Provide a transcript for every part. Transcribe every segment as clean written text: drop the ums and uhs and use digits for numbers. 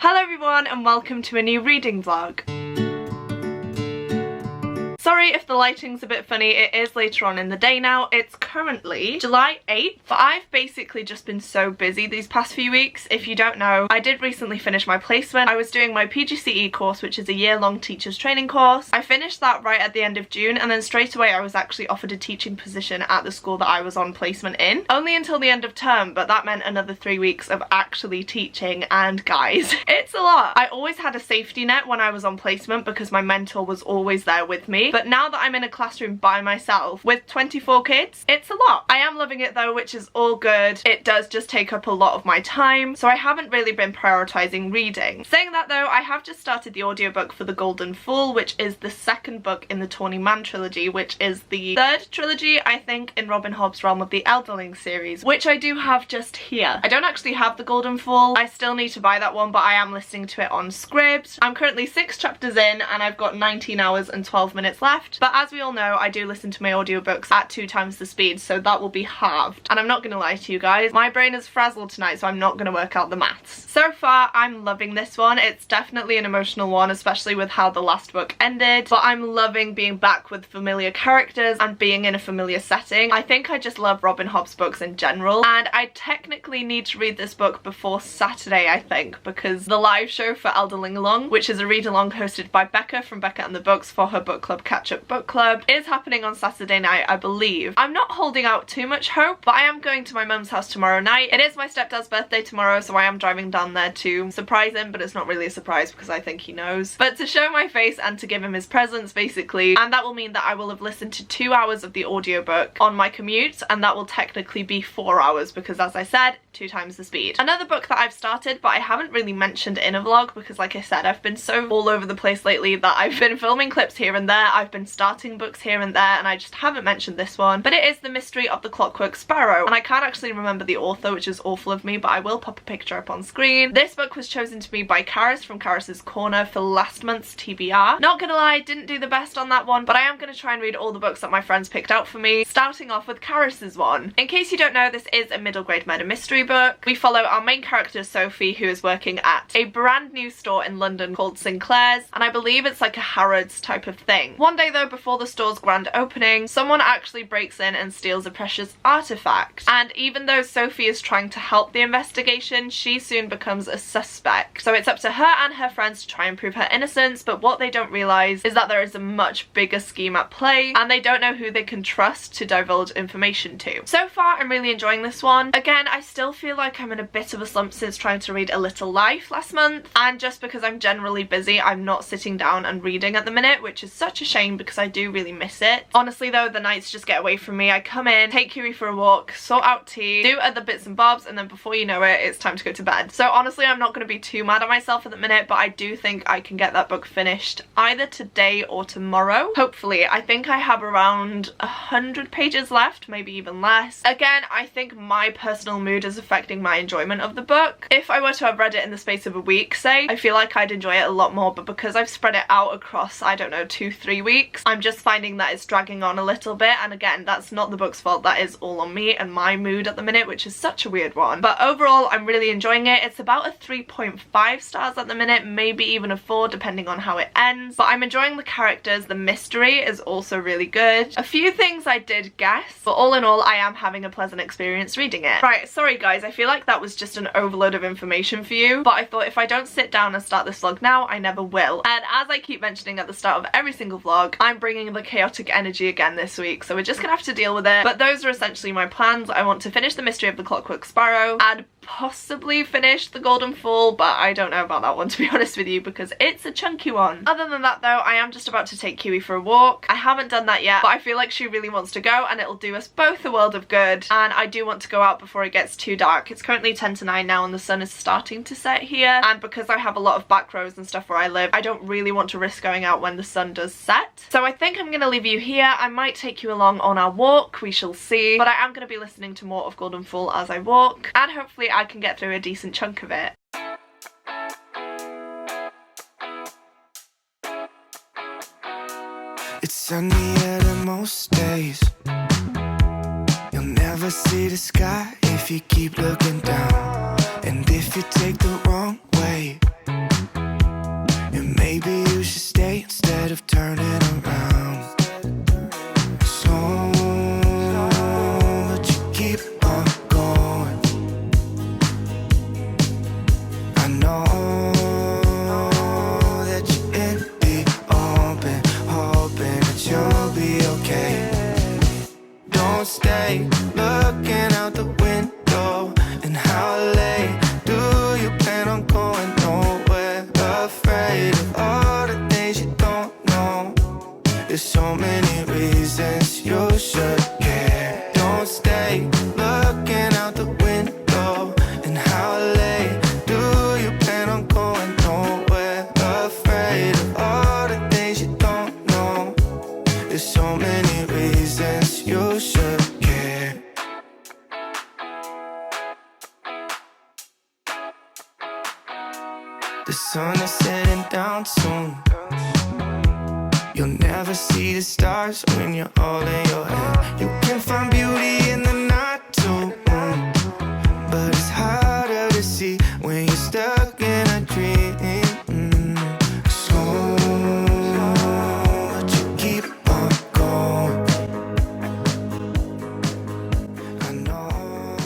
Hello everyone and welcome to a new reading vlog. Sorry if the lighting's a bit funny, it is later on in the day now. It's currently July 8th, but I've basically just been so busy these past few weeks. If you don't know, I did recently finish my placement. I was doing my PGCE course, which is a year-long teacher's training course. I finished that right at the end of June, and then straight away I was actually offered a teaching position at the school that I was on placement in. Only until the end of term, but that meant another 3 weeks of actually teaching, and guys, it's a lot. I always had a safety net when I was on placement because my mentor was always there with me. But now that I'm in a classroom by myself with 24 kids, it's a lot. I am loving it though, which is all good. It does just take up a lot of my time, so I haven't really been prioritizing reading. Saying that though, I have just started the audiobook for The Golden Fool, which is the second book in the Tawny Man trilogy, which is the third trilogy, I think, in Robin Hobb's Realm of the Elderling series, which I do have just here. I don't actually have The Golden Fool. I still need to buy that one, but I am listening to it on Scribd. I'm currently 6 chapters in and I've got 19 hours and 12 minutes left. But as we all know, I do listen to my audiobooks at 2 times the speed, so that will be halved. And I'm not gonna lie to you guys, my brain is frazzled tonight, so I'm not gonna work out the maths. So far, I'm loving this one. It's definitely an emotional one, especially with how the last book ended, but I'm loving being back with familiar characters and being in a familiar setting. I think I just love Robin Hobb's books in general, and I technically need to read this book before Saturday, I think, because the live show for Elderling Along, which is a read-along hosted by Becca from Becca and the Books for her book club catch-up book club, is happening on Saturday night, I believe. I'm not holding out too much hope, but I am going to my mum's house tomorrow night. It is my stepdad's birthday tomorrow, so I am driving down there to surprise him, but it's not really a surprise because I think he knows. But to show my face and to give him his presents, basically, and that will mean that I will have listened to 2 hours of the audiobook on my commute, and that will technically be 4 hours because, as I said, 2 times the speed. Another book that I've started, but I haven't really mentioned in a vlog because, like I said, I've been so all over the place lately that I've been filming clips here and there, I've been starting books here and there, and I just haven't mentioned this one. But it is The Mystery of the Clockwork Sparrow, and I can't actually remember the author, which is awful of me, but I will pop a picture up on screen. This book was chosen to me by Karis from Karis's Corner for last month's TBR. Not gonna lie, didn't do the best on that one, but I am gonna try and read all the books that my friends picked out for me, starting off with Karis's one. In case you don't know, this is a middle grade murder mystery book. We follow our main character Sophie, who is working at a brand new store in London called Sinclair's, and I believe it's like a Harrods type of thing. One day though, before the store's grand opening, someone actually breaks in and steals a precious artifact, and even though Sophie is trying to help the investigation, she soon becomes a suspect. So it's up to her and her friends to try and prove her innocence, but what they don't realise is that there is a much bigger scheme at play, and they don't know who they can trust to divulge information to. So far, I'm really enjoying this one. Again, I still feel like I'm in a bit of a slump since trying to read A Little Life last month, and just because I'm generally busy, I'm not sitting down and reading at the minute, which is such a shame because I do really miss it. Honestly though, the nights just get away from me. I come in, take Kiwi for a walk, sort out tea, do other bits and bobs, and then before you know it, it's time to go to bed. So honestly, I'm not going to be too mad at myself at the minute, but I do think I can get that book finished either today or tomorrow. Hopefully. I think I have around 100 pages left, maybe even less. Again, I think my personal mood is affecting my enjoyment of the book. If I were to have read it in the space of a week, say, I feel like I'd enjoy it a lot more, but because I've spread it out across, I don't know, 2-3 weeks, I'm just finding that it's dragging on a little bit, and again, that's not the book's fault, that is all on me and my mood at the minute, which is such a weird one. But overall, I'm really enjoying it. It's about a 3.5 stars at the minute, maybe even a 4 depending on how it ends, but I'm enjoying the characters. The mystery is also really good. A few things I did guess, but all in all, I am having a pleasant experience reading it. Right, sorry guys, I feel like that was just an overload of information for you, but I thought if I don't sit down and start this vlog now, I never will. And as I keep mentioning at the start of every single vlog, I'm bringing the chaotic energy again this week, so we're just gonna have to deal with it. But those are essentially my plans. I want to finish The Mystery of the Clockwork Sparrow and possibly finish The Golden Fool, but I don't know about that one, to be honest with you, because it's a chunky one. Other than that though, I am just about to take Kiwi for a walk. I haven't done that yet, but I feel like she really wants to go, and it'll do us both a world of good, and I do want to go out before it gets too dark. It's currently 10 to 9 now and the sun is starting to set here, and because I have a lot of back rows and stuff where I live, I don't really want to risk going out when the sun does set. So I think I'm gonna leave you here. I might take you along on our walk, we shall see, but I am gonna be listening to more of Golden Fool as I walk, and hopefully I can get through a decent chunk of it. It's sunnier than most days. You'll never see the sky if you keep looking down. And if you take the wrong way, maybe you should stay instead of turning around. So would you keep on going? I know that you're in the open, hoping that you'll be okay. Don't stay looking out the window. And how late do you plan on going? Nowhere, afraid of all the things you don't know. There's so many reasons you should care. Don't stay looking out the window. And how late do you plan on going? Nowhere, afraid of all the things you don't know. There's so many reasons you should care. The sun is setting down soon. You'll never see the stars when you're all in your head. You can find beauty in the night too, but it's harder to see when you're stuck in a dream. So would you keep on going? I know.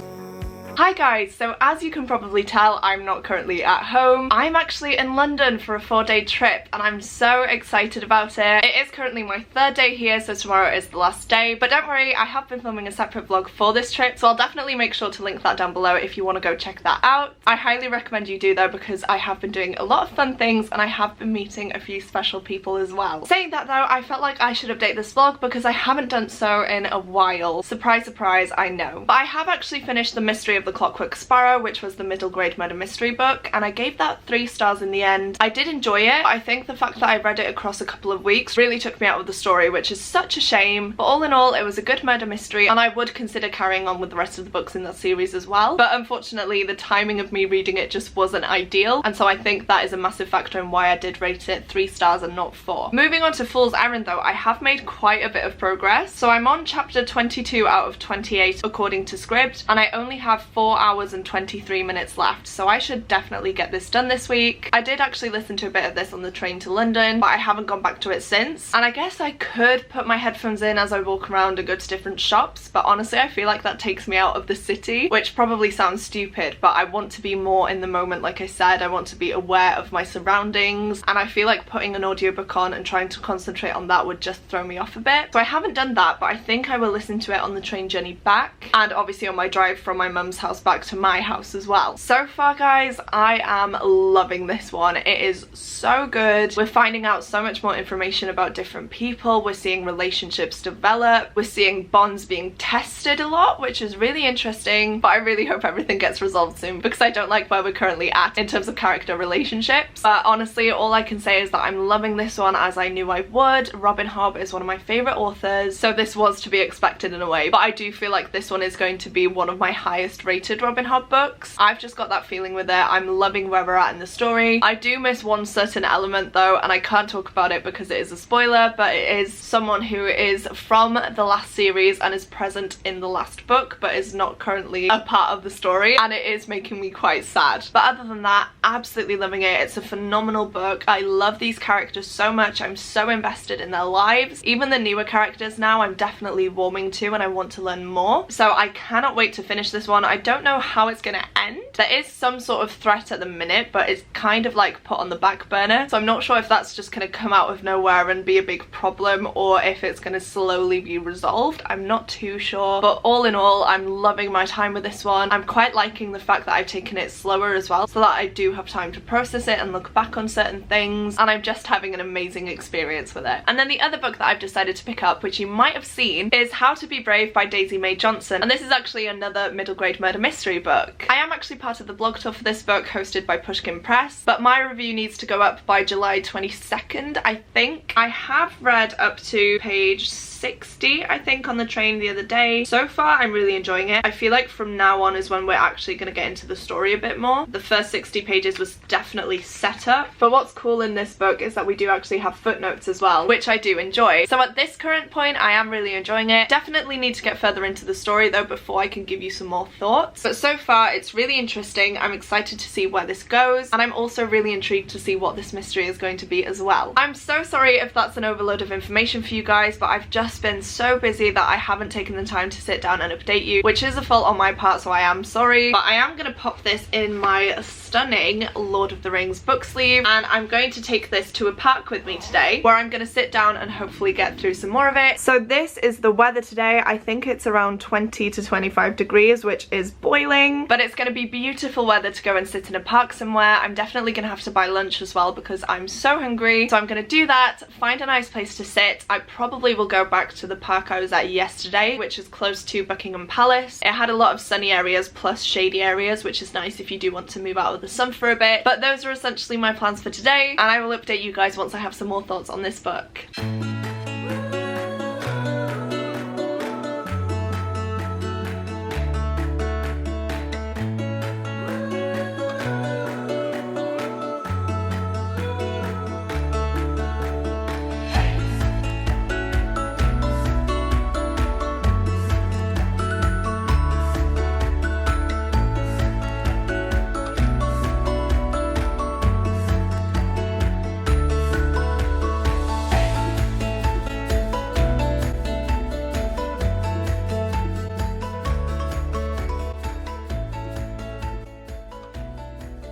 Hi guys, so as you can probably tell, I'm not currently at home. I'm actually in London for a 4-day trip and I'm so excited about it. It is currently my 3rd day here, so tomorrow is the last day. But don't worry, I have been filming a separate vlog for this trip, so I'll definitely make sure to link that down below if you want to go check that out. I highly recommend you do though, because I have been doing a lot of fun things and I have been meeting a few special people as well. Saying that though, I felt like I should update this vlog because I haven't done so in a while. Surprise, surprise, I know. But I have actually finished The Mystery of the Clockwork Sparrow, which was the middle grade murder mystery book, and I gave that 3 stars in the end. I did enjoy it. I think the fact that I read it across a couple of weeks really took me out of the story, which is such a shame. But all in all, it was a good murder mystery and I would consider carrying on with the rest of the books in that series as well. But unfortunately, the timing of me reading it just wasn't ideal, and so I think that is a massive factor in why I did rate it 3 stars and not 4. Moving on to Fool's Errand though, I have made quite a bit of progress. So I'm on chapter 22 out of 28 according to script, and I only have 4 hours and 23 minutes left, so I should definitely get this done this week. I did actually listen to a bit of this on the train to London, but I haven't gone back to it since. And I guess I could put my headphones in as I walk around and go to different shops, but honestly I feel like that takes me out of the city, which probably sounds stupid, but I want to be more in the moment. Like I said, I want to be aware of my surroundings, and I feel like putting an audiobook on and trying to concentrate on that would just throw me off a bit. So I haven't done that, but I think I will listen to it on the train journey back, and obviously on my drive from my mum's house back to my house as well. So far guys, I am loving this one. It is so good. We're finding out so much more information about different people. We're seeing relationships develop. We're seeing bonds being tested a lot, which is really interesting, but I really hope everything gets resolved soon because I don't like where we're currently at in terms of character relationships. But honestly, all I can say is that I'm loving this one as I knew I would. Robin Hobb is one of my favourite authors, so this was to be expected in a way, but I do feel like this one is going to be one of my highest rated Robin Hobb books. I've just got that feeling with it. I'm loving where we're at in the story. I do miss one certain element though, and I can't talk about it because it is a spoiler, but it is someone who is from the last series and is present in the last book but is not currently a part of the story, and it is making me quite sad. But other than that, absolutely loving it. It's a phenomenal book. I love these characters so much. I'm so invested in their lives. Even the newer characters now I'm definitely warming to, and I want to learn more. So I cannot wait to finish this one. I don't know how it's gonna end. There is some sort of threat at the minute, but it's kind of like put on the back burner, so I'm not sure if that's just gonna come out of nowhere and be a big problem or if it's gonna slowly be resolved. I'm not too sure, but all in all, I'm loving my time with this one. I'm quite liking the fact that I've taken it slower as well, so that I do have time to process it and look back on certain things, and I'm just having an amazing experience with it. And then the other book that I've decided to pick up, which you might have seen, is How to Be Brave by Daisy Mae Johnson, and this is actually another middle grade murder mystery book. I am actually part of the blog tour for this book hosted by Pushkin Press, but my review needs to go up by July 22nd, I think. I have read up to page 60, I think, on the train the other day. So far, I'm really enjoying it. I feel like from now on is when we're actually going to get into the story a bit more. The first 60 pages was definitely set up. But what's cool in this book is that we do actually have footnotes as well, which I do enjoy. So at this current point, I am really enjoying it. Definitely need to get further into the story though before I can give you some more thoughts. books. But so far it's really interesting. I'm excited to see where this goes, and I'm also really intrigued to see what this mystery is going to be as well. I'm so sorry if that's an overload of information for you guys, but I've just been so busy that I haven't taken the time to sit down and update you, which is a fault on my part, so I am sorry. But I am going to pop this in my stunning Lord of the Rings book sleeve, and I'm going to take this to a park with me today, where I'm going to sit down and hopefully get through some more of it. So this is the weather today. I think it's around 20 to 25 degrees, which is boiling, but it's going to be beautiful weather to go and sit in a park somewhere. I'm definitely going to have to buy lunch as well because I'm so hungry, so I'm going to do that, find a nice place to sit. I probably will go back to the park I was at yesterday, which is close to Buckingham Palace. It had a lot of sunny areas plus shady areas, which is nice if you do want to move out of the sun for a bit. But those are essentially my plans for today, and I will update you guys once I have some more thoughts on this book.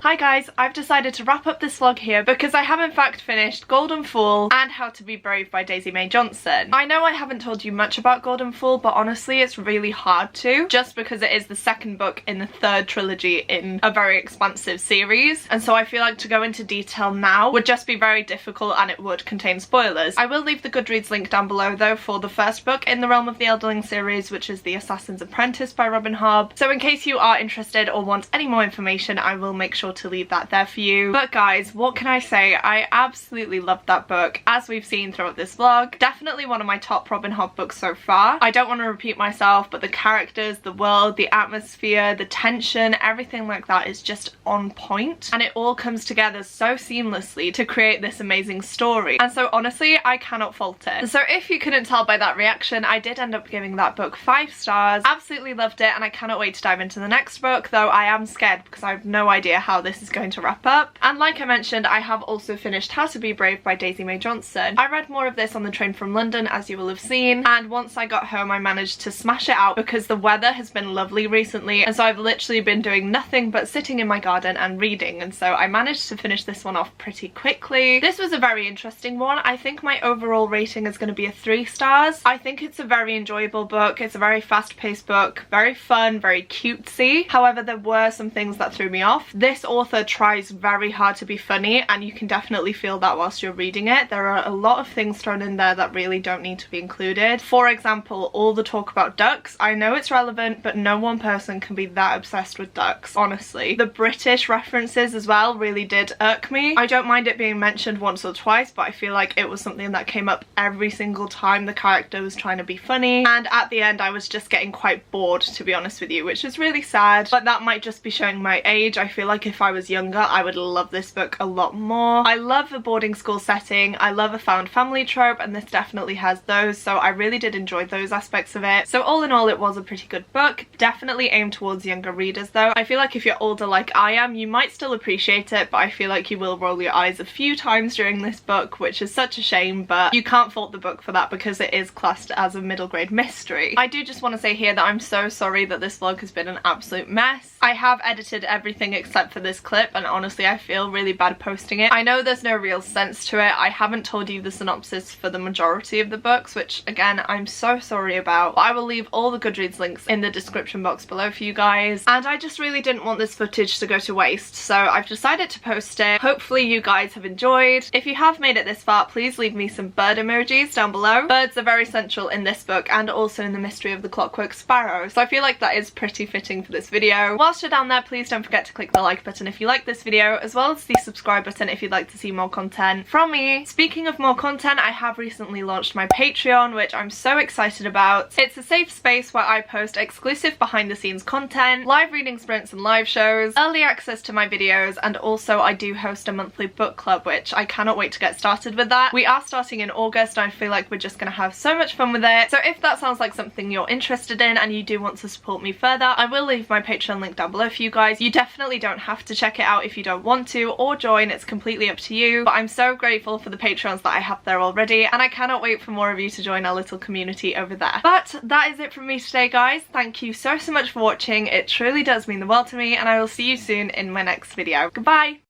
Hi guys, I've decided to wrap up this vlog here because I have in fact finished Golden Fool and How to Be Brave by Daisy Mae Johnson. I know I haven't told you much about Golden Fool, but honestly it's really hard to, just because it is the second book in the third trilogy in a very expansive series, and so I feel like to go into detail now would just be very difficult and it would contain spoilers. I will leave the Goodreads link down below though for the first book in the Realm of the Elderling series, which is The Assassin's Apprentice by Robin Hobb, so in case you are interested or want any more information I will make sure to leave that there for you. But guys, what can I say? I absolutely loved that book, as we've seen throughout this vlog. Definitely one of my top Robin Hobb books so far. I don't want to repeat myself, but the characters, the world, the atmosphere, the tension, everything like that is just on point, and it all comes together so seamlessly to create this amazing story, and so honestly I cannot fault it. So if you couldn't tell by that reaction, I did end up giving that book 5 stars. Absolutely loved it, and I cannot wait to dive into the next book, though I am scared because I have no idea how this is going to wrap up. And like I mentioned, I have also finished How to Be Brave by Daisy Mae Johnson. I read more of this on the train from London, as you will have seen, and once I got home I managed to smash it out because the weather has been lovely recently, and so I've literally been doing nothing but sitting in my garden and reading, and so I managed to finish this one off pretty quickly. This was a very interesting one. I think my overall rating is going to be a 3 stars. I think it's a very enjoyable book. It's a very fast-paced book, very fun, very cutesy. However, there were some things that threw me off. This author tries very hard to be funny, and you can definitely feel that whilst you're reading it. There are a lot of things thrown in there that really don't need to be included. For example, all the talk about ducks. I know it's relevant, but no one person can be that obsessed with ducks, honestly. The British references as well really did irk me. I don't mind it being mentioned once or twice, but I feel like it was something that came up every single time the character was trying to be funny, and at the end I was just getting quite bored, to be honest with you, which is really sad, but that might just be showing my age. I feel like if I was younger I would love this book a lot more. I love a boarding school setting, I love a found family trope, and this definitely has those, so I really did enjoy those aspects of it. So all in all it was a pretty good book. Definitely aimed towards younger readers though. I feel like if you're older like I am, you might still appreciate it, but I feel like you will roll your eyes a few times during this book, which is such a shame, but you can't fault the book for that because it is classed as a middle grade mystery. I do just want to say here that I'm so sorry that this vlog has been an absolute mess. I have edited everything except for this clip, and honestly I feel really bad posting it. I know there's no real sense to it. I haven't told you the synopsis for the majority of the books, which again I'm so sorry about, but I will leave all the Goodreads links in the description box below for you guys, and I just really didn't want this footage to go to waste, so I've decided to post it. Hopefully you guys have enjoyed. If you have made it this far, please leave me some bird emojis down below. Birds are very central in this book and also in the mystery of the Clockwork Sparrow, so I feel like that is pretty fitting for this video. Whilst you're down there, please don't forget to click the like button if you like this video, as well as the subscribe button if you'd like to see more content from me. Speaking of more content, I have recently launched my Patreon, which I'm so excited about. It's a safe space where I post exclusive behind the scenes content, live reading sprints and live shows, early access to my videos, and also I do host a monthly book club, which I cannot wait to get started with that. We are starting in August and I feel like we're just gonna have so much fun with it. So if that sounds like something you're interested in and you do want to support me further, I will leave my Patreon link down below for you guys. You definitely don't have to check it out if you don't want to, or join. It's completely up to you, but I'm so grateful for the Patreons that I have there already, and I cannot wait for more of you to join our little community over there. But that is it from me today, guys. Thank you so much for watching. It truly does mean the world to me, and I will see you soon in my next video. Goodbye!